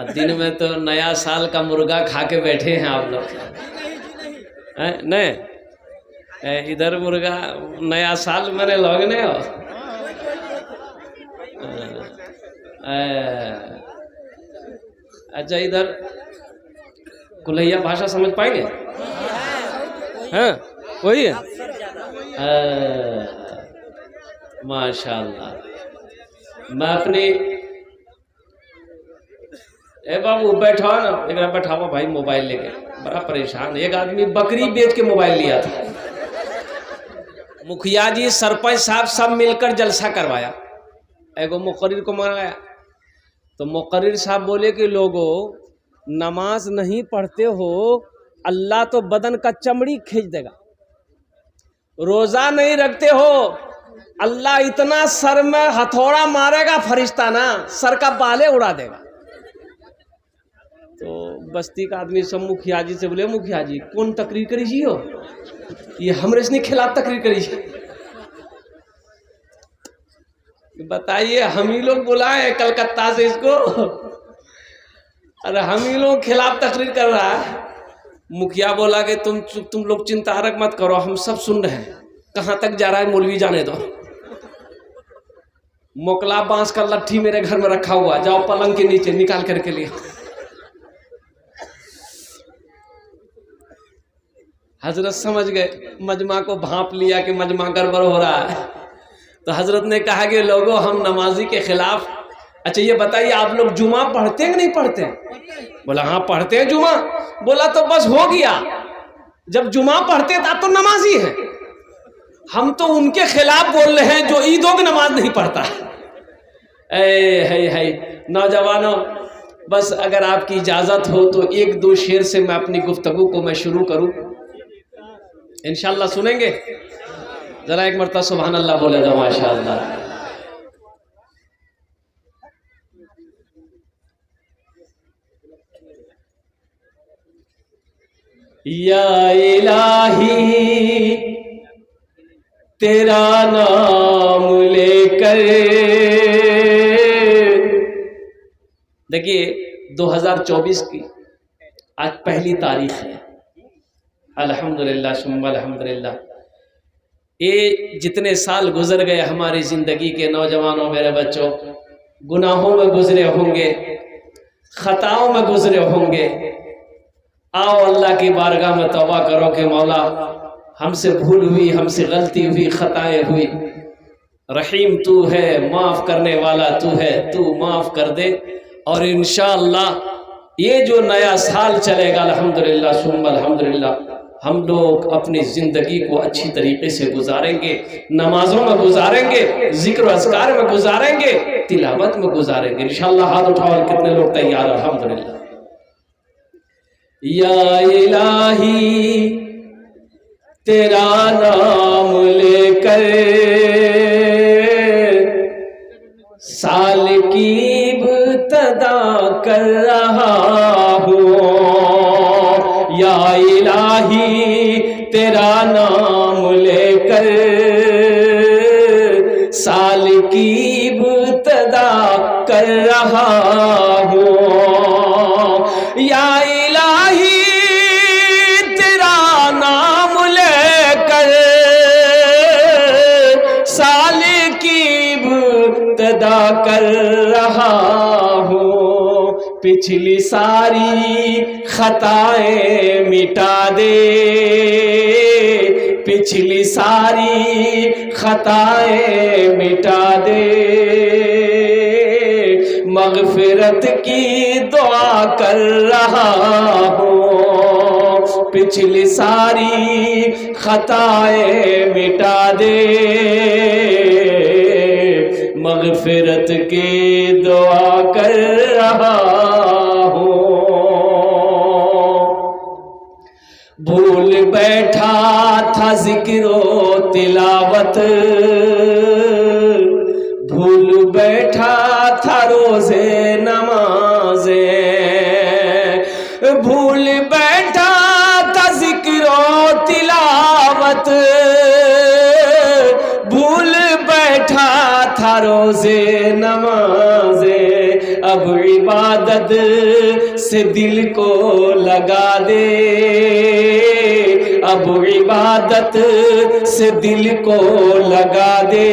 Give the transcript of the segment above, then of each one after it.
दिन में तो नया साल का मुर्गा खा के बैठे हैं आप लोग। नहीं, इधर मुर्गा नया साल मैंने लोग नहीं हो। अच्छा, इधर कुल्हैया भाषा समझ पाएंगे? हाँ, वही है। माशाल्लाह। मैं अपनी बाबू बैठा ना, एक बैठावा भाई मोबाइल लेके, बड़ा परेशान। एक आदमी बकरी बेच के मोबाइल लिया था। मुखिया जी, सरपंच साहब सब मिलकर जलसा करवाया, एगो मुकर्रिर को मंगाया। तो मुकर्रिर साहब बोले कि लोगों, नमाज नहीं पढ़ते हो, अल्लाह तो बदन का चमड़ी खींच देगा। रोजा नहीं रखते हो, अल्लाह इतना सर में हथौड़ा मारेगा फरिश्ता ना, सर का बाले उड़ा देगा। तो बस्ती का आदमी सब मुखिया जी से बोले, मुखिया जी कौन तकरीर करी जी हो, ये हमरे से खिलाफ तकरीर करी जी। बताइए, हम ही लोग बुलाए कलकत्ता से इसको, अरे हम ही लोग खिलाफ तकरीर कर रहा है। मुखिया बोला कि तुम लोग चिंता मत करो, हम सब सुन रहे हैं। कहाँ तक जा रहा है मौलवी जाने दो। मोकला बांस का लट्ठी मेरे घर में रखा हुआ, जाओ पलंग के नीचे निकाल करके लिए। हजरत समझ गए, मजमा को भांप लिया कि मजमा गड़बड़ हो रहा है। तो हजरत ने कहा कि लोगों, हम नमाजी के खिलाफ। अच्छा ये बताइए, आप लोग जुमा पढ़ते हैं कि नहीं पढ़ते? बोला हाँ पढ़ते हैं जुमा। बोला तो बस हो गया, जब जुमा पढ़ते तब तो नमाजी है। हम तो उनके खिलाफ बोल रहे हैं जो ईदों की नमाज नहीं पढ़ता। है नौजवानों, बस अगर आपकी इजाजत हो तो एक दो शेर से मैं अपनी गुफ्तगू को मैं शुरू करूं, इंशाअल्लाह सुनेंगे। जरा एक मरतबा सुभान अल्लाह बोले दो, माशाअल्लाह। या इलाही तेरा नाम लेकर। देखिए 2024 की आज पहली तारीख है। अल्हम्दुलिल्लाह सुम्मा अल्हम्दुलिल्लाह। ये जितने साल गुजर गए हमारी ज़िंदगी के, नौजवानों मेरे बच्चों, गुनाहों में गुजरे होंगे, ख़ताओं में गुजरे होंगे। आओ अल्लाह की बारगाह में तौबा करो कि मौला हमसे भूल हुई, हमसे गलती हुई, ख़ताएँ हुई। रहीम तू है, माफ़ करने वाला तू है, तू माफ़ कर दे। और इंशाअल्लाह ये जो नया साल चलेगा, अल्हम्दुलिल्लाह सुम्मा अल्हम्दुलिल्लाह, हम लोग अपनी ज़िंदगी को अच्छी तरीके से गुजारेंगे, नमाजों में गुजारेंगे, जिक्र अस्कार में गुजारेंगे, तिलावत में गुजारेंगे इंशाअल्लाह। हाथ उठाओ, कितने लोग तैयार? अल्हम्दुलिल्लाह। या इलाही तेरा नाम लेकर साल की इब्तिदा कर रहा हूँ। या इलाही तेरा नाम लेकर साल की इब्तिदा कर रहा हूँ। या इलाही तेरा नाम लेकर साल की इब्तिदा कर रहा हूँ। पिछली सारी खताएं मिटा दे, पिछली सारी खताएं मिटा दे। मगफिरत की दुआ कर रहा हूँ। पिछली सारी खताएं मिटा दे, मगफिरत की दुआ कर रहा हूँ। भूल बैठा था जिक्रो तिलावत, भूल बैठा था रोजे नमाजे, भूल बैठा था जिक्रो तिलावत, भूल बैठा था रोजे नमाजे। अब इबादत इबादत से दिल को लगा दे, अब इबादत से दिल को लगा दे,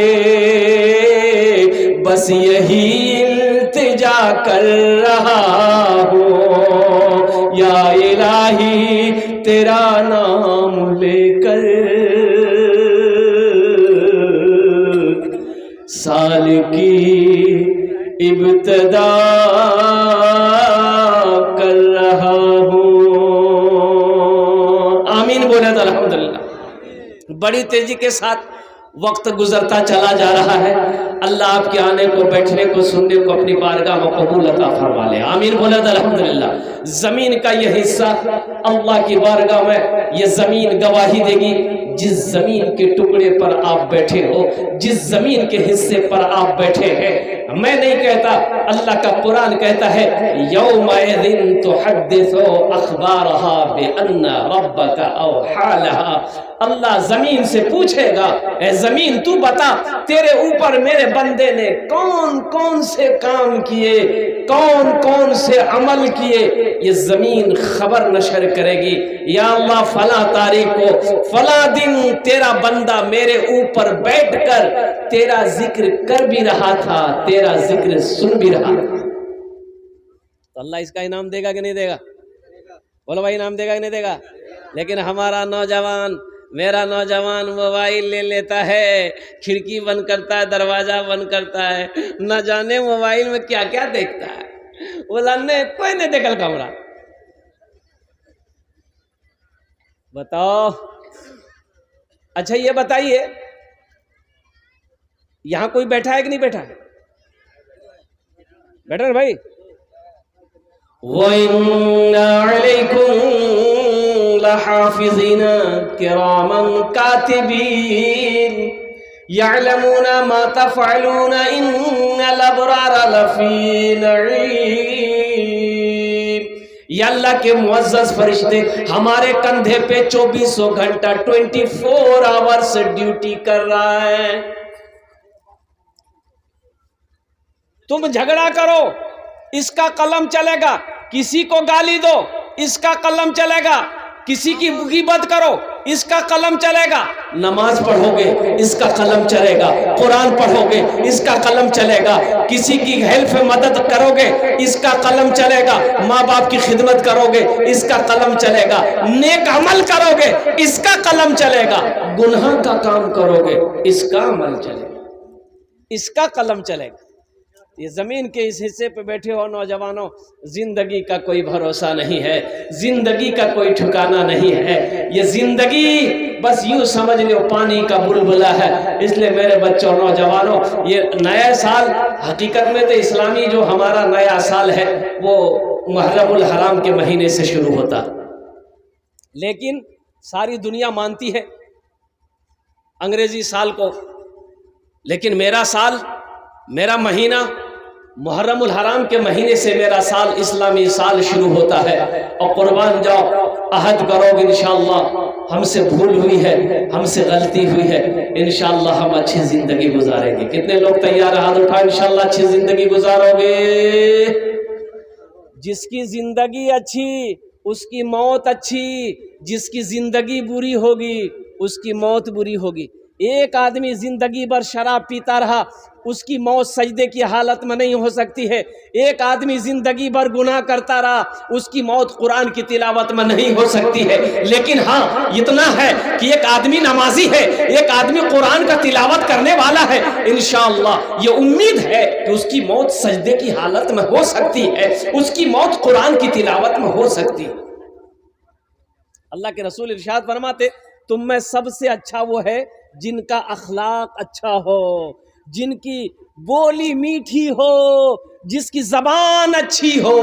बस यही इल्तिजा कर रहा हूँ या इलाही तेरा नाम लेकर। साल की इब्तिदा कर रहा हूँ। आमीन बोले तो अल्हम्दुलिल्लाह। बड़ी तेजी के साथ वक्त गुजरता चला जा रहा है। अल्लाह आपके आने को, बैठने को, सुनने को अपनी बारगाह में कबूल अता फरमा ले। आमीन बोले तो अल्हम्दुलिल्लाह। जमीन का यह हिस्सा अल्लाह की बारगाह में ये जमीन गवाही देगी। जिस जमीन के टुकड़े पर आप बैठे हो, जिस जमीन के हिस्से पर आप बैठे हैं, मैं नहीं कहता, अल्लाह का कुरान कहता है यौमइज़िन तुहद्दिसु अखबारहा बिअन्ना रब्बका औहा लहा। अल्लाह जमीन से पूछेगा, ए जमीन तू बता तेरे ऊपर मेरे बंदे ने कौन कौन से काम किए, कौन कौन से अमल किए। ये जमीन खबर नशर करेगी, या अल्लाह फला तारीख को फला दिन तेरा बंदा मेरे ऊपर बैठकर तेरा जिक्र कर भी रहा था, तेरा जिक्र सुन भी रहा था। तो अल्लाह इसका इनाम देगा कि नहीं देगा? बोलो भाई, इनाम देगा कि नहीं देगा? लेकिन हमारा नौजवान, मेरा नौजवान मोबाइल ले लेता है, खिड़की बंद करता है, दरवाजा बंद करता है, न जाने मोबाइल में क्या क्या देखता है। बोला नहीं, कोई नहीं देखल कमरा। बताओ, अच्छा ये बताइए, यहां कोई बैठा है कि नहीं बैठा है? बैठा है भाई। वइन्ना अलैकुम लहाफिज़ीन किरामन कातिबीन यअलमूना मा तफ़अलून इन्नल अबरार लफ़ी नईम। या अल्लाह के मुअज़्ज़ज़ फरिश्ते हमारे कंधे पे 24 घंटा 24 आवर्स ड्यूटी कर रहा है। तुम झगड़ा करो, इसका कलम चलेगा। किसी को गाली दो, इसका कलम चलेगा। किसी की गिबत करो, इसका कलम चलेगा। नमाज पढ़ोगे, इसका कलम चलेगा। कुरान पढ़ोगे, इसका कलम चलेगा। किसी की हेल्प मदद करोगे, इसका कलम चलेगा। माँ बाप की खिदमत करोगे, इसका कलम चलेगा। नेक अमल करोगे, इसका कलम चलेगा। गुनाह का काम करोगे, इसका अमल चलेगा, इसका कलम चलेगा। ये जमीन के इस हिस्से पे बैठे हो नौजवानों, जिंदगी का कोई भरोसा नहीं है, जिंदगी का कोई ठिकाना नहीं है। ये जिंदगी बस यूं समझ लो पानी का बुलबुला है। इसलिए मेरे बच्चों, नौजवानों, ये नया साल हकीकत में तो इस्लामी जो हमारा नया साल है वो मुहर्रमुल हराम के महीने से शुरू होता, लेकिन सारी दुनिया मानती है अंग्रेजी साल को। लेकिन मेरा साल, मेरा महीना मुहर्रमुल हराम के महीने से मेरा साल, इस्लामी साल शुरू होता है। और कुर्बान जाओ, अहद करोगे इंशाअल्लाह, हमसे भूल हुई है, हमसे गलती हुई है, इंशाअल्लाह हम अच्छी जिंदगी गुजारेंगे। कितने लोग तैयार हैं? हाथ उठाओ, इंशाअल्लाह अच्छी जिंदगी गुजारोगे। जिसकी जिंदगी अच्छी उसकी मौत अच्छी, जिसकी जिंदगी बुरी होगी उसकी मौत बुरी होगी। एक आदमी जिंदगी भर शराब पीता रहा, उसकी मौत सजदे की हालत में नहीं हो सकती है। एक आदमी जिंदगी भर गुनाह करता रहा, उसकी मौत कुरान की तिलावत में नहीं हो सकती है। लेकिन हाँ, इतना है कि एक आदमी नमाजी है, एक आदमी कुरान का तिलावत करने वाला है, इंशाअल्लाह ये उम्मीद है कि उसकी मौत सजदे की हालत में हो सकती है, उसकी मौत कुरान की तिलावत में हो सकती है। अल्लाह के रसूल इरशाद फरमाते, तुम में सबसे अच्छा वो है जिनका अखलाक अच्छा हो, जिनकी बोली मीठी हो, जिसकी जबान अच्छी हो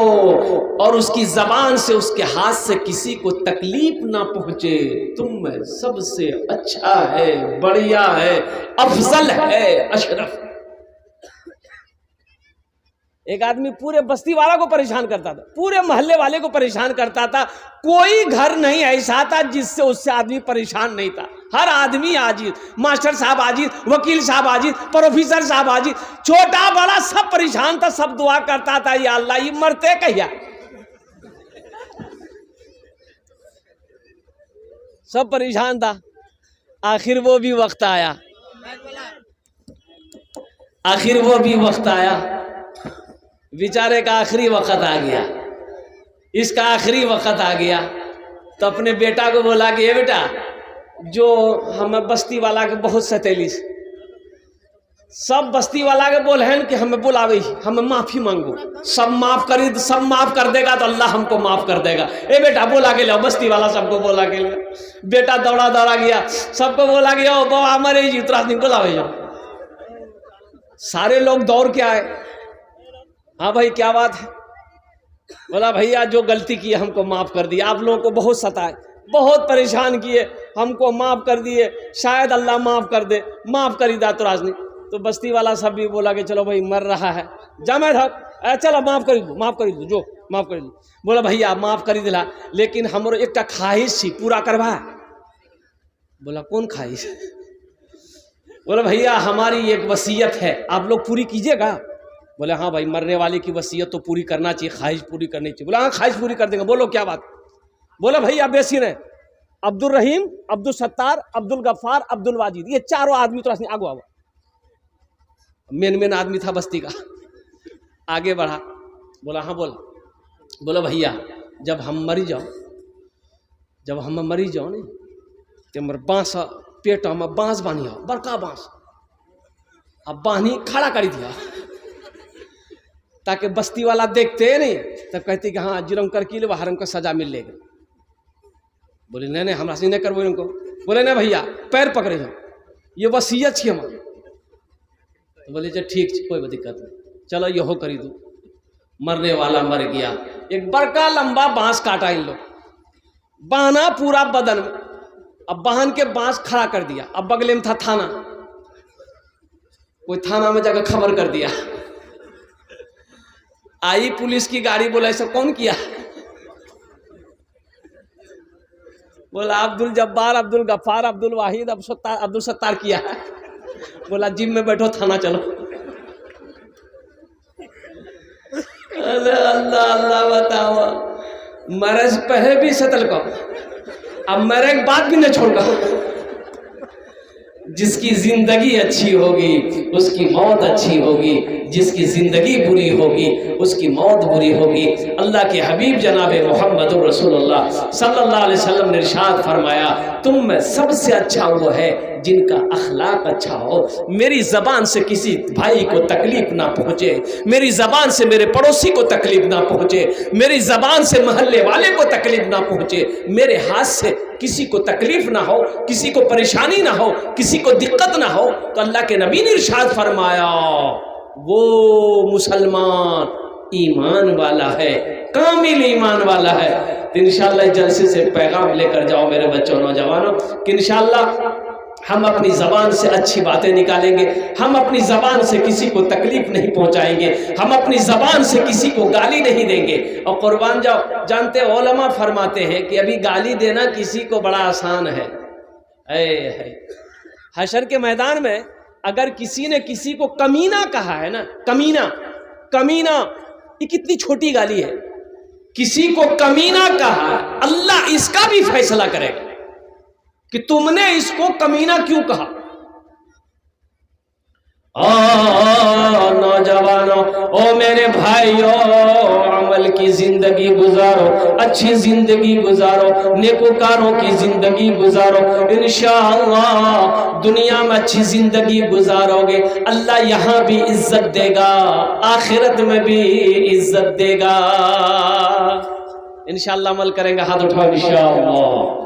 और उसकी जबान से, उसके हाथ से किसी को तकलीफ ना पहुंचे। तुम में सबसे अच्छा है, बढ़िया है, अफजल है, अशरफ। एक आदमी पूरे बस्ती वाला को परेशान करता था, पूरे मोहल्ले वाले को परेशान करता था। कोई घर नहीं ऐसा था जिससे उससे आदमी परेशान नहीं था। हर आदमी आजिज, मास्टर साहब आजिज, वकील साहब आजिज, प्रोफेसर साहब आजिज, छोटा बड़ा सब परेशान था। सब दुआ करता था, या अल्लाह ये मरते कहिया। सब परेशान था। आखिर वो भी वक्त आया, आखिर वो भी वक्त आया। बेचारे का आखिरी वक्त आ गया, इसका आखिरी वक्त आ गया। तो अपने बेटा को बोला कि ये बेटा, जो हमें बस्ती वाला के बहुत सतेली, सब बस्ती वाला के बोल हैं कि हमें बुलावे, हमें माफी मांगो, सब माफ करी, सब माफ कर देगा तो अल्लाह हमको माफ कर देगा। ए बेटा बोला के लो, बस्ती वाला सबको बोला के लो। बेटा दौड़ा दौड़ा गया, सबको बोला गया, ओ बाबा हमारे जी तुरा नहीं बुलावे जाओ। सारे लोग दौड़ के आए। हाँ भाई क्या बात है? बोला भैया जो गलती की हमको माफ कर दिया, आप लोगों को बहुत सताए, बहुत परेशान किए, हमको माफ कर दिए, शायद अल्लाह माफ कर दे, माफ करी दा तो राजनी। तो बस्ती वाला सब भी बोला कि चलो भाई मर रहा है, जा मैं था चलो माफ करी दो, माफ करी दो, जो माफ करी दो। बोला भैया माफ करी दिला, लेकिन हमारो एक ख्वाहिश थी, पूरा करवा। बोला कौन ख्वाहिश? बोला भैया हमारी एक वसीयत है, आप लोग पूरी कीजिएगा। बोले हाँ भाई, मरने वाले की वसीयत तो पूरी करना चाहिए, ख्वाहिश पूरी करनी चाहिए। बोला हाँ ख्वाहिश पूरी कर देंगे। बोलो क्या बात? बोला भैया बेसिन है, अब्दुल रहीम, अब्दुल सत्तार, अब्दुल गफ्फार, अब्दुल वाजिद, ये चारों आदमी तो आगो आओ। मेन आदमी था बस्ती का, आगे बढ़ा। बोला हाँ बोला। बोला भैया जब हम मरी जाओ, जब हम मरी जाओ नहीं तो मर बांस पेट में बांस बांधी आओ, बड़का बांस, अब बांधी खड़ा कर दिया, ताकि बस्ती वाला देखते नहीं तब कहते कि हाँ जुर्म कर की हर हमको सजा मिल लेगा। बोले नहीं नहीं हमरा से नहीं करबो इनको। बोले नहीं भैया पैर पकड़े जाओ, ये वसीयत छी हमारी। तो बोले चल ठीक है, कोई दिक्कत नहीं, चलो यहो करी दो। मरने वाला मर गया, एक बड़का लंबा बांस काटा इन लोग, बांधा पूरा बदन में। अब बांध के बांस खड़ा कर दिया। अब बगले में था थाना, कोई थाना में जाकर खबर कर दिया। आई पुलिस की गाड़ी, बोला ऐसा कौन किया? बोला अब्दुल जब्बार, अब्दुल गफ्फार, अब्दुल वाहिद, अब्दुल सत्तार किया है। बोला जिम में बैठो, थाना चलो। अरे अल्लाह अल्लाह बताओ, मरज पहले भी सतल को, अब मरे के बाद भी न छोड़कर। जिसकी जिंदगी अच्छी होगी उसकी मौत अच्छी होगी, जिसकी जिंदगी बुरी होगी उसकी मौत बुरी होगी। अल्लाह के हबीब जनाब मोहम्मद रसूलुल्लाह सल्लल्लाहु अलैहि वसल्लम ने इरशाद फरमाया, तुम में सबसे अच्छा वो है जिनका अखलाक अच्छा हो। मेरी ज़बान से किसी भाई को तकलीफ ना पहुँचे, मेरी ज़बान से मेरे पड़ोसी को तकलीफ ना पहुँचे, मेरी ज़बान से मोहल्ले वाले को तकलीफ ना पहुँचे, मेरे हाथ से किसी को तकलीफ ना हो, किसी को परेशानी ना हो, किसी को दिक्कत ना हो। तो अल्लाह के नबी ने इरशाद फरमाया, वो मुसलमान ईमान वाला है, कामिल ईमान वाला है। तो इंशाअल्लाह जलसे से पैगाम लेकर जाओ मेरे बच्चों नौजवानों कि इंशाअल्लाह हम अपनी ज़बान से अच्छी बातें निकालेंगे, हम अपनी ज़बान से किसी को तकलीफ नहीं पहुंचाएंगे, हम अपनी ज़बान से किसी को गाली नहीं देंगे। और कुर्बान जाओ, जानते उलमा फरमाते हैं कि अभी गाली देना किसी को बड़ा आसान है। हशर के मैदान में अगर किसी ने किसी को कमीना कहा है ना, कमीना, कमीना ये कितनी छोटी गाली है। किसी को कमीना कहा, अल्लाह इसका भी फैसला करेगा कि तुमने इसको कमीना क्यों कहा। नौजवानों, ओ मेरे भाइयों, अमल की जिंदगी गुजारो, अच्छी जिंदगी गुजारो, नेकोकारों की जिंदगी गुजारो। इंशाअल्लाह दुनिया में अच्छी जिंदगी गुजारोगे, अल्लाह यहाँ भी इज्जत देगा, आखिरत में भी इज्जत देगा। इंशाअल्लाह अमल करेंगे, हाथ उठाओ इंशाअल्लाह।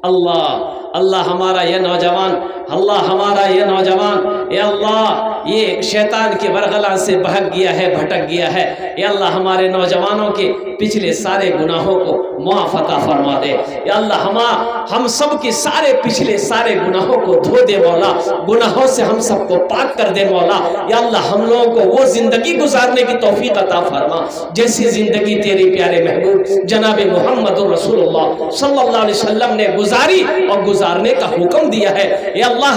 अल्लाह अल्लाह हमारा ये नौजवान, अल्लाह हमारा ये नौजवान, या अल्लाह ये शैतान के वरगला से बहक गया है, भटक गया है। या अल्लाह हमारे नौजवानों के पिछले सारे गुनाहों को मुआफ़ अता फरमा दे। या अल्लाह हम सब के सारे पिछले सारे गुनाहों को धो दे मौला, गुनाहों से हम सबको पाक कर दे मौला। या अल्लाह हम लोगों को वो ज़िंदगी गुजारने की तौफीक अता फरमा जैसी ज़िंदगी तेरे प्यारे महबूब जनाब मोहम्मद रसूलुल्लाह सल्लल्लाहु अलैहि वसल्लम ने गुजारी और गुजारने का हुक्म दिया है। या अल्लाह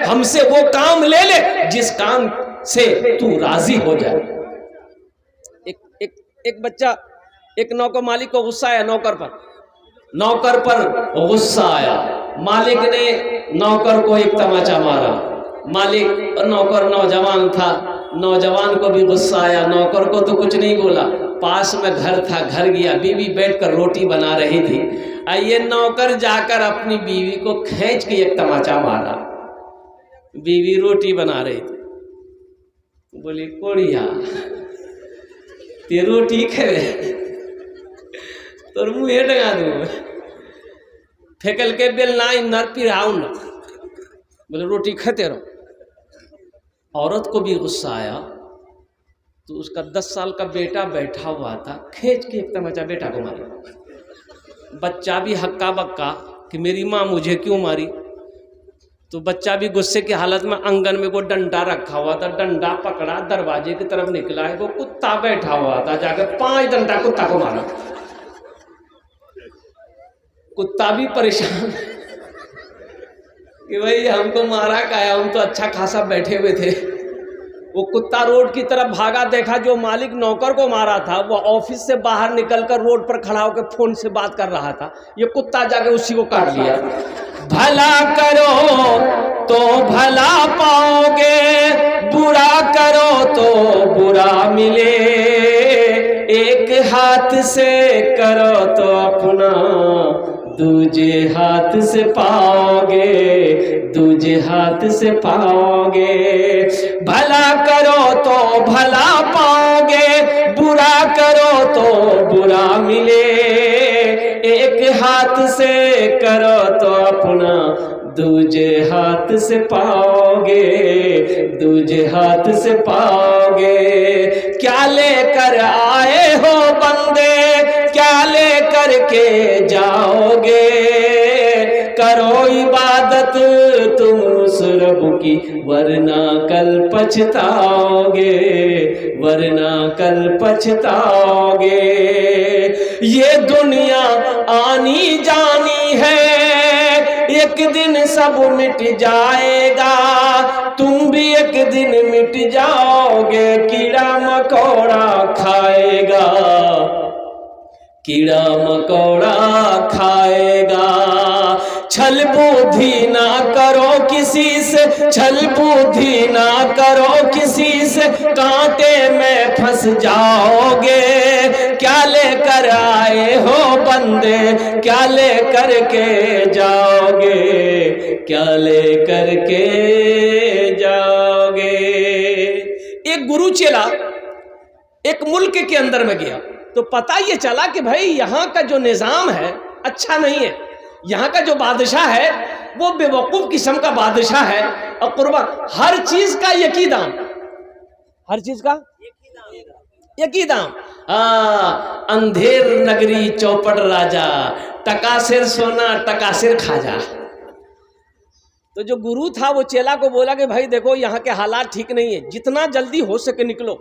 हमसे वो काम ले ले जिस काम से तू राजी हो जाए। एक बच्चा, एक नौकर मालिक को गुस्सा आया, नौकर पर गुस्सा आया। मालिक ने नौकर को एक तमाचा मारा। मालिक, नौकर नौजवान था, नौजवान को भी गुस्सा आया। नौकर को तो कुछ नहीं बोला, पास में घर था, घर गया, बीवी बैठकर रोटी बना रही थी। ये नौकर जाकर अपनी बीवी को खींच के एक तमाचा मारा। बीवी रोटी बना रही थी, बोली कोड़िया ते रोटी खेवे तोर मुँह डगा दूँ, फेंकल के बेलना इन्नर पिराऊ न, बोले रोटी खाते रहो। औरत को भी गुस्सा आया तो उसका 10 साल का बेटा बैठा हुआ था, खींच के एक तमाचा बेटा को मारा। बच्चा भी हक्का बक्का कि मेरी माँ मुझे क्यों मारी। तो बच्चा भी गुस्से की हालत में आंगन में वो डंडा रखा हुआ था, डंडा पकड़ा, दरवाजे की तरफ निकला है, वो कुत्ता बैठा हुआ था, जाकर 5 डंडा कुत्ता को मारा। कुत्ता भी परेशान कि भाई हमको मारा का है, हम तो अच्छा खासा बैठे हुए थे। वो कुत्ता रोड की तरफ भागा, देखा जो मालिक नौकर को मारा था वो ऑफिस से बाहर निकलकर रोड पर खड़ा होकर फोन से बात कर रहा था। ये कुत्ता जाके उसी को काट लिया। भला करो तो भला पाओगे, बुरा करो तो बुरा मिले। एक हाथ से करो तो अपना, दूजे हाथ से पाओगे, दूजे हाथ से पाओगे। भला करो तो भला पाओगे, बुरा करो तो बुरा मिले। एक हाथ से करो तो अपना, दूजे हाथ से पाओगे, दूजे हाथ से पाओगे। क्या लेकर आए हो बंदे, क्या लेकर के जाओगे। करो इबादत तुम उस रब की, वरना कल पछताओगे, वरना कल पछताओगे। ये दुनिया आनी जानी है, एक दिन सब मिट जाएगा, तुम भी एक दिन मिट जाओगे। कीड़ा मकोड़ा खाएगा, कीड़ा मकोड़ा खाएगा। छल बुद्धि ना करो किसी से, छल बुद्धि ना करो किसी से, कांटे में फंस जाओगे। क्या लेकर आए हो बंदे, क्या लेकर के जाओगे, क्या लेकर के जाओगे। एक गुरु चेला एक मुल्क के अंदर में गया तो पता ये चला कि भाई यहाँ का जो निज़ाम है अच्छा नहीं है। यहाँ का जो बादशाह है वो बेवकूफ़ किस्म का बादशाह है। और कुर्बान हर चीज़ का एक ही दाम, हर चीज़ का एक ही दाम। अंधेर नगरी चौपट राजा, टकासिर सोना टकासिर खाजा। तो जो गुरु था वो चेला को बोला कि भाई देखो यहाँ के हालात ठीक नहीं है, जितना जल्दी हो सके निकलो।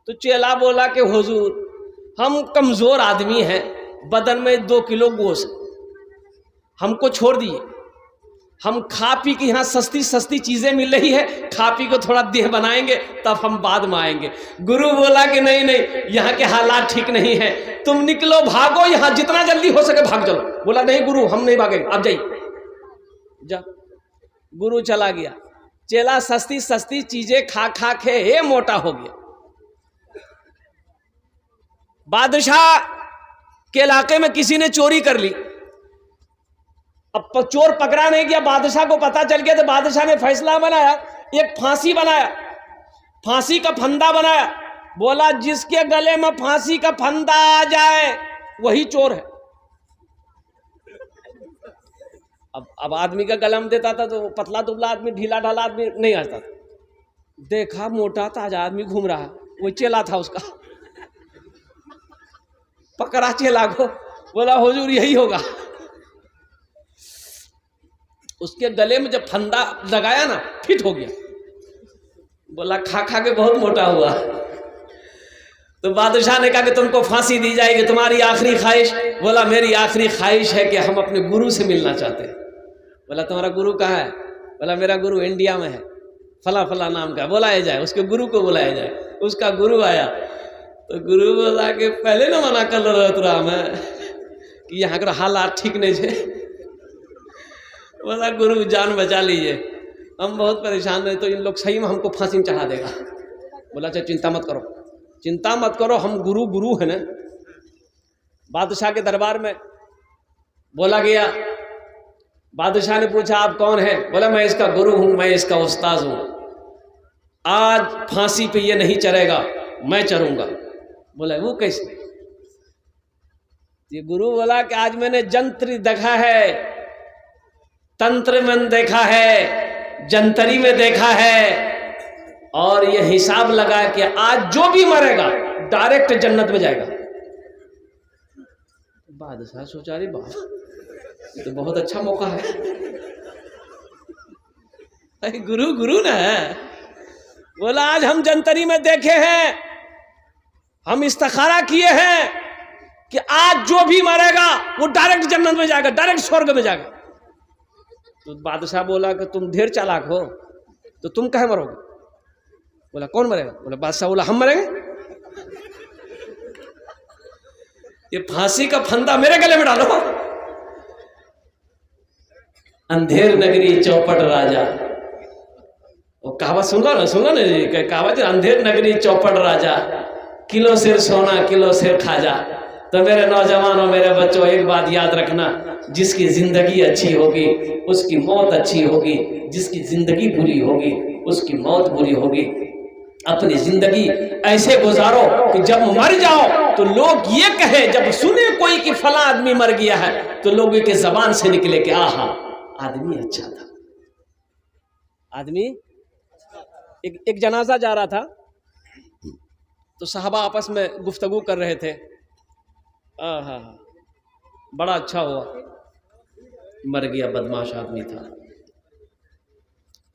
तो चेला बोला कि हुजूर हम कमज़ोर आदमी हैं, बदन में 2 किलो गोश्त, हमको छोड़ दिए। हम खा पी के, यहाँ सस्ती सस्ती चीज़ें मिल रही है, खा पी को थोड़ा देह बनाएंगे तब हम बाद में आएंगे। गुरु बोला कि नहीं नहीं, यहाँ के हालात ठीक नहीं है, तुम निकलो, भागो, यहाँ जितना जल्दी हो सके भाग चलो। बोला नहीं गुरु हम नहीं भागेंगे, आप जाइए, जा। गुरु चला गया। चेला सस्ती सस्ती चीज़ें खा खा के हे मोटा हो गया। बादशाह के इलाके में किसी ने चोरी कर ली। अब चोर पकड़ा नहीं गया, बादशाह को पता चल गया तो बादशाह ने फैसला बनाया, एक फांसी बनाया, फांसी का फंदा बनाया। बोला जिसके गले में फांसी का फंदा आ जाए वही चोर है। अब आदमी का गला में देता था तो पतला दुबला आदमी, ढीला ढाला आदमी नहीं आता था। देखा मोटा ताजा आदमी घूम रहा, वो चेला था उसका, पकड़ा चेला को, बोला हुजूर यही होगा। उसके गले में जब फंदा लगाया ना, फिट हो गया। बोला खा खा के बहुत मोटा हुआ। तो बादशाह ने कहा कि तुमको फांसी दी जाएगी, तुम्हारी आखिरी ख्वाहिश? बोला मेरी आखिरी ख्वाहिश है कि हम अपने गुरु से मिलना चाहते हैं। बोला तुम्हारा गुरु कहाँ है? बोला मेरा गुरु इंडिया में है, फला फला नाम का, बुलाया जाए, उसके गुरु को बुलाया जाए। उसका गुरु आया तो गुरु बोला कि पहले ना मना कर रहा मैं कि यहाँ के हालात ठीक नहीं थे। बोला गुरु जान बचा लीजिए, हम बहुत परेशान हैं, तो इन लोग सही में हमको फांसी में चढ़ा देगा। बोला अच्छा चिंता मत करो, चिंता मत करो, हम गुरु गुरु है ना। बादशाह के दरबार में बोला गया, बादशाह ने पूछा आप कौन है? बोला मैं इसका गुरु हूं, मैं इसका उस्ताद हूं, आज फांसी पे ये नहीं चढ़ेगा, मैं चढ़ूंगा। बोला वो कैसे? ये गुरु बोला कि आज मैंने जंत्र देखा है, तंत्र में देखा है, जंतरी में देखा है, और ये हिसाब लगा कि आज जो भी मरेगा डायरेक्ट जन्नत में जाएगा। बादशाह सोचा रे बाबा ये तो बहुत अच्छा मौका है। अरे गुरु गुरु ना है। बोला आज हम जंतरी में देखे हैं, हम इस्तिखारा किए हैं कि आज जो भी मरेगा वो डायरेक्ट जन्नत में जाएगा, डायरेक्ट स्वर्ग में जाएगा। तो बादशाह बोला कि तुम ढेर चालाक हो, तो तुम कहे मरोगे? बोला कौन मरेगा? बोला बादशाह बोला हम मरेंगे। ये फांसी का फंदा मेरे गले में डालो। अंधेर नगरी चौपट राजा, वो कहावत सुनगा ना कहावत, अंधेर नगरी चौपट राजा, किलो सिर सोना किलो सिर खाजा। तो मेरे नौजवानों, मेरे बच्चों, एक बात याद रखना, जिसकी जिंदगी अच्छी होगी उसकी मौत अच्छी होगी, जिसकी जिंदगी बुरी होगी उसकी मौत बुरी होगी। अपनी जिंदगी ऐसे गुजारो कि जब मर जाओ तो लोग ये कहे, जब सुने कोई कि फला आदमी मर गया है, तो लोगों के जबान से निकले कि आहा आदमी अच्छा था। आदमी एक जनाजा जा रहा था, तो साहबा आपस में गुफ्तगू कर रहे थे, आहा बड़ा अच्छा हुआ, मर गया, बदमाश आदमी था।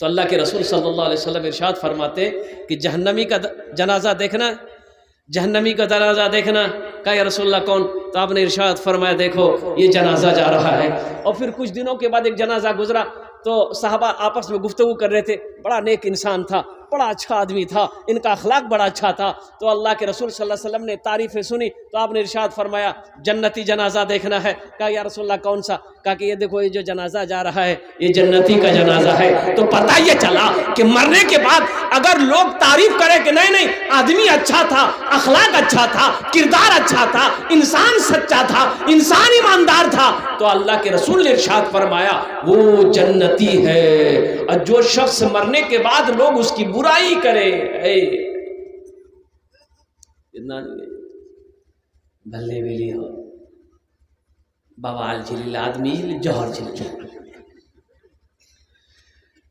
तो अल्लाह के रसूल सल्लल्लाहु अलैहि वसल्लम इरशाद फरमाते कि जहन्नमी का जनाजा देखना, जहन्नमी का जनाजा देखना। कहा या रसूलल्लाह कौन? तो आपने इरशाद फरमाया देखो ये जनाजा जा रहा है। और फिर कुछ दिनों के बाद एक जनाजा गुजरा, तो साहबा आपस में गुफ्तगू कर रहे थे, बड़ा नेक इंसान था, बड़ा अच्छा आदमी था, इनका अखलाक बड़ा अच्छा था। तो अल्लाह के रसूल सल्लल्लाहु अलैहि वसल्लम ने तारीफ़ें सुनी, तो आपने इरशाद फरमाया जन्नती जनाजा देखना है। कहा या रसूलल्लाह कौन सा? कहा कि ये देखो ये जो जनाजा जा रहा है ये जन्नती का जनाजा है। तो पता ये चला कि मरने के बाद अगर लोग तारीफ करें कि नहीं नहीं आदमी अच्छा था, अखलाक अच्छा था, किरदार अच्छा था, इंसान सच्चा था, इंसान ईमानदार था, तो अल्लाह के रसूल ने इरशाद फरमाया वो जन्नती है। और जो शख्स मरने के बाद लोग उसकी बुराई करे, भले बिली हो, बवाल झिल आदमी जौहर झिल।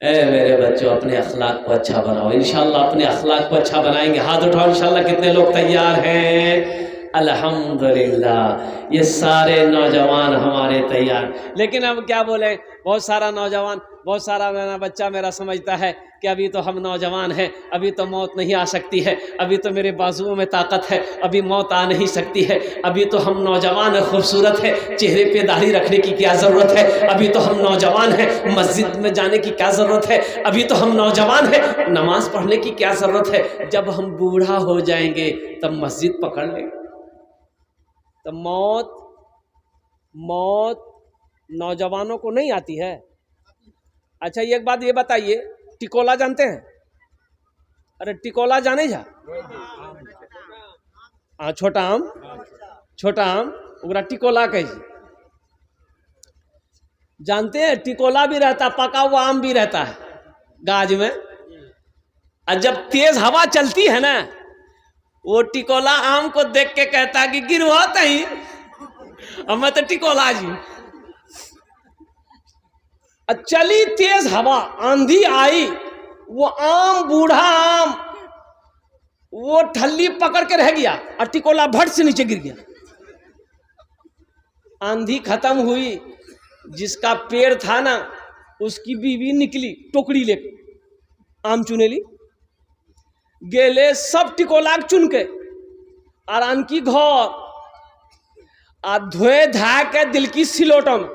मेरे बच्चों अपने अखलाक को अच्छा बनाओ, इंशाल्लाह अपने अखलाक को अच्छा बनाएंगे। हाथ उठाओ इंशाल्लाह, कितने लोग तैयार हैं? अल्हम्दुलिल्लाह, ये सारे नौजवान हमारे तैयार। लेकिन अब क्या बोले, बहुत सारा नौजवान, बहुत सारा मेरा बच्चा मेरा समझता है कि अभी तो हम नौजवान हैं, अभी तो मौत नहीं आ सकती है, अभी तो मेरे बाजुओं में ताकत है, अभी मौत आ नहीं सकती है, अभी तो हम नौजवान हैं, खूबसूरत है, चेहरे पे दाढ़ी रखने की क्या ज़रूरत है, अभी तो हम नौजवान हैं, मस्जिद में जाने की क्या ज़रूरत है, अभी तो हम नौजवान हैं, नमाज पढ़ने की क्या ज़रूरत है। जब हम बूढ़ा हो जाएंगे तब मस्जिद पकड़ लेंगे। तो मौत नौजवानों को नहीं आती है। अच्छा एक बात ये बताइए, टिकोला जानते हैं? अरे टिकोला जाने जा, हाँ छोटा आम उगरा टिकोला कैसे जानते हैं? टिकोला भी रहता, पका हुआ आम भी रहता है गाज में, और जब तेज हवा चलती है ना, वो टिकोला आम को देख के कहता कि गिरवा तही, मैं तो टिकोला जी। चली तेज हवा, आंधी आई, वो आम, बूढ़ा आम, वो ठल्ली पकड़ के रह गया और टिकोला भट से नीचे गिर गया। आंधी खत्म हुई, जिसका पेड़ था ना उसकी बीवी निकली टोकरी लेके, आम चुनेली, गेले सब टिकोला चुन के और आन की घर आ धोए धा के दिल की सिलोटम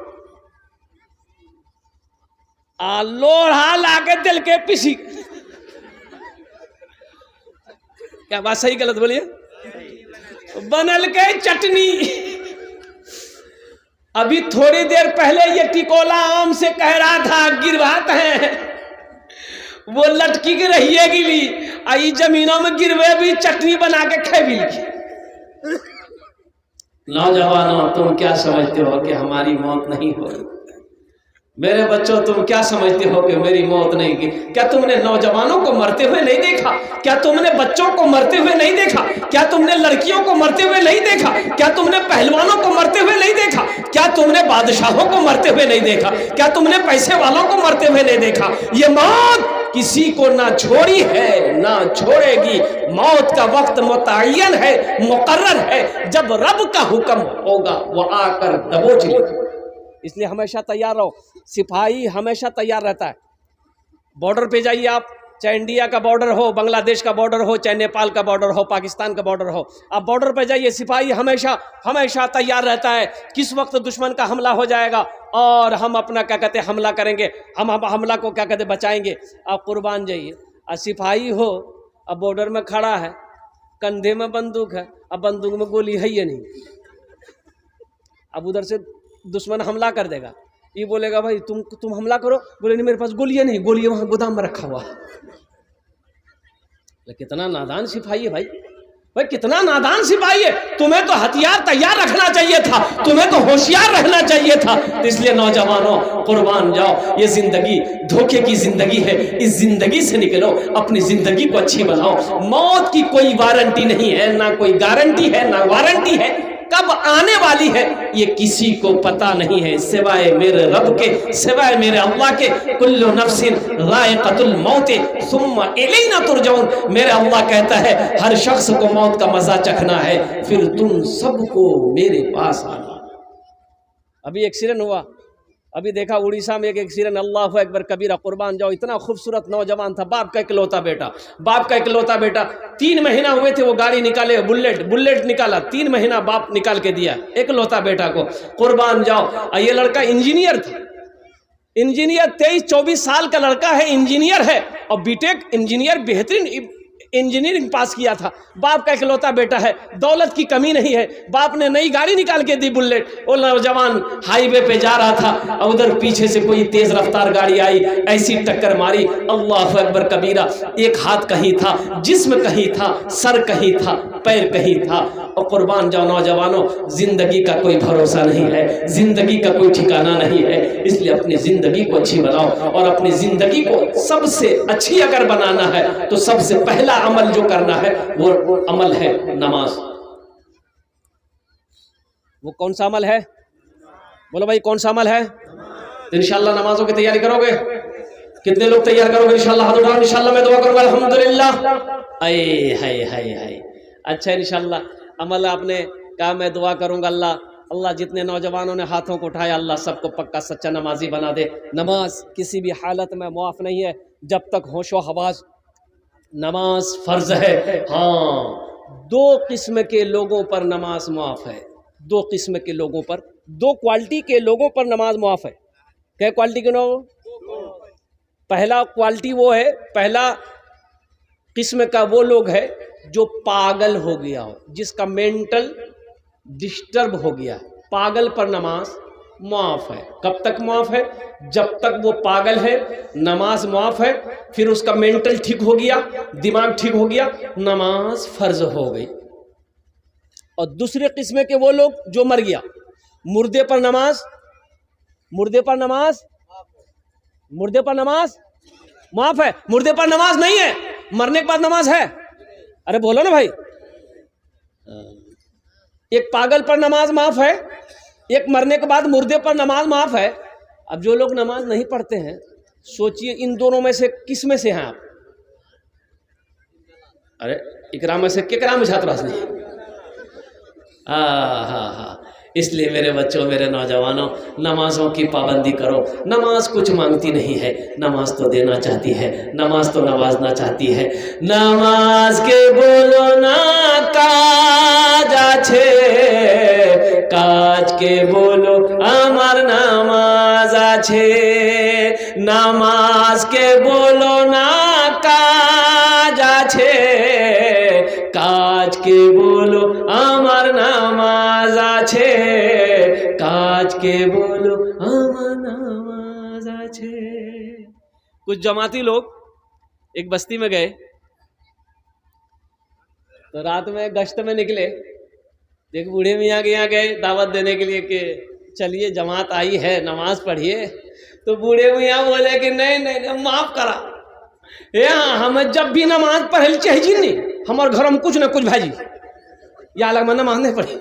आ लोढ़ा लाके दिल के पीसी। क्या बात सही गलत बोलिए? बनल के चटनी। अभी थोड़ी देर पहले ये टिकोला आम से कह रहा था गिरवात है, वो लटकी के रहिए गिली, आई जमीनों में गिरवे भी चटनी बना के खे भी लिखी। नौजवानों, तुम क्या समझते हो कि हमारी मौत नहीं होगी? मेरे बच्चों, तुम क्या समझते हो कि मेरी मौत नहीं की? क्या तुमने नौजवानों को मरते हुए नहीं देखा? क्या तुमने बच्चों को मरते हुए नहीं देखा? क्या तुमने लड़कियों को मरते हुए नहीं देखा? क्या तुमने पहलवानों को मरते हुए नहीं देखा? क्या तुमने बादशाहों को मरते हुए नहीं देखा? क्या तुमने पैसे वालों को मरते हुए नहीं देखा? ये मौत किसी को ना छोड़ी है ना छोड़ेगी। मौत का वक्त मुतय्यन है, मुकर्रर है। जब रब का हुक्म होगा वो आकर दबोच लेगा। इसलिए हमेशा तैयार रहो। सिपाही हमेशा तैयार रहता है। बॉर्डर पे जाइए आप, चाहे इंडिया का बॉर्डर हो, बांग्लादेश का बॉर्डर हो, चाहे नेपाल का बॉर्डर हो, पाकिस्तान का बॉर्डर हो, आप बॉर्डर पे जाइए, सिपाही हमेशा हमेशा तैयार रहता है। किस वक्त दुश्मन का हमला हो जाएगा और हम अपना क्या कहते हमला करेंगे, हम हमला को क्या कहते बचाएंगे। आप कुर्बान जाइए। और सिपाही हो, अब बॉर्डर में खड़ा है, कंधे में बंदूक है, अब बंदूक में गोली है या नहीं, अब उधर से दुश्मन हमला कर देगा, ये बोलेगा भाई तुम हमला करो, बोले नहीं मेरे पास गोलियां नहीं, गोलियां वहां गोदाम में रखा हुआ। कितना नादान सिपाही है भाई, भाई कितना नादान सिपाही है। तुम्हें तो हथियार तैयार रखना चाहिए था, तुम्हें तो होशियार रहना चाहिए था। तो इसलिए नौजवानों, कुर्बान जाओ। ये जिंदगी धोखे की जिंदगी है, इस जिंदगी से निकलो, अपनी जिंदगी को अच्छी बनाओ। मौत की कोई वारंटी नहीं है, ना कोई गारंटी है, ना वारंटी है। कब आने वाली है ये किसी को पता नहीं है, सिवाय मेरे रब के, सिवाय मेरे अल्लाह के। कुल्लु नफ्सिन ज़ाइक़तुल मौत सुम्मा इलैना तुरजऊन। मेरे अल्लाह कहता है हर शख्स को मौत का मजा चखना है, फिर तुम सबको मेरे पास आना। अभी एक्सीडेंट हुआ, अभी देखा उड़ीसा में एक एक्सीडेंट, अल्लाह अकबर कबीरा, कुर्बान जाओ। इतना खूबसूरत नौजवान था, बाप का इकलौता बेटा, बाप का इकलौता बेटा। 3 महीना हुए थे वो गाड़ी निकाले, बुलेट निकाला, 3 महीना बाप निकाल के दिया इकलौता बेटा को, कुर्बान जाओ। ये लड़का इंजीनियर था, इंजीनियर 23-24 साल का लड़का है, इंजीनियर है, और बीटेक इंजीनियर, बेहतरीन इंजीनियरिंग पास किया था। बाप का इकलौता बेटा है, दौलत की कमी नहीं है, बाप ने नई गाड़ी निकाल के दी बुलेट। वो नौजवान हाईवे पे जा रहा था और उधर पीछे से कोई तेज रफ्तार गाड़ी आई, ऐसी टक्कर मारी, अल्लाह अकबर कबीरा। एक हाथ कहीं था, जिस्म कहीं था, सर कहीं था, पैर कहीं था। और कुर्बान जाओ नौजवानों, जिंदगी का कोई भरोसा नहीं है, जिंदगी का कोई ठिकाना नहीं है। इसलिए अपनी जिंदगी को अच्छी बनाओ, और अपनी जिंदगी को सबसे अच्छी अगर बनाना है तो सबसे पहला अमल जो करना है वो अमल है नमाज। वो कौन सा अमल है? बोलो भाई, कौन सा अमल है? तो इंशाल्लाह नमाजों की तैयारी करोगे? कितने लोग तैयार करोगे? इंशाल्लाह हाथ उठाओ, इंशाल्लाह मैं दुआ करूंगा। अल्हम्दुलिल्लाह, आए हाय हाय हाय। अच्छा, इंशाल्लाह अमल आपने कहा, मैं दुआ करूंगा। अल्लाह जितने नौजवानों ने हाथों को उठाया, अल्लाह सबको पक्का सच्चा नमाजी बना दे। नमाज किसी भी हालत में मुआफ नहीं है जब तक होशो हवास। नमाज फर्ज है। हाँ, 2 किस्म के लोगों पर नमाज मुआफ है, 2 किस्म के लोगों पर, 2 क्वालिटी के लोगों पर नमाज मुआफ है। क्या क्वालिटी के लोग? पहला क्वालिटी वो है, पहला किस्म का वो लोग है जो पागल हो गया हो, जिसका मेंटल डिस्टर्ब हो गया, पागल पर नमाज मुआफ है। कब तक मुआफ है? जब तक वो पागल है नमाज मुआफ है। फिर उसका मेंटल ठीक हो गया, दिमाग ठीक हो गया, नमाज फर्ज हो गई। और दूसरे किस्म के वो लोग जो मर गया, मुर्दे पर नमाज, मुर्दे पर नमाज, मुर्दे पर नमाज माफ है, मुर्दे पर नमाज नहीं है, मरने के बाद नमाज है। अरे बोलो ना भाई। एक पागल पर नमाज माफ है, एक मरने के बाद मुर्दे पर नमाज माफ है। अब जो लोग नमाज नहीं पढ़ते हैं, सोचिए इन दोनों में से किस में से हैं आप? अरे इकराम में से केकरा में छात्रा से? हाँ, इसलिए मेरे बच्चों, मेरे नौजवानों, नमाजों की पाबंदी करो। नमाज कुछ मांगती नहीं है, नमाज तो देना चाहती है, नमाज तो नवाजना चाहती है। नमाज के बोलो ना काज आछे, काज के बोलो আমার নামাজ আছে। নামাজ के बोलो ना काज আছে, काज के बोलो আমার নামাজ আছে, काज के बोलो আমার নামাজ আছে। कुछ जमाती लोग एक बस्ती में गए, तो रात में गश्त में निकले। एक बूढ़े मियाँ के यहाँ गए दावत देने के लिए कि चलिए जमात आई है, नमाज पढ़िए। तो बूढ़े मियाँ बोले कि नहीं नहीं, नहीं माफ करा, यहाँ हमें जब भी नमाज पढ़े चाहिए नहीं, हमारे घर में कुछ ना कुछ भाजी या अलग में नमाज नहीं पढ़ी।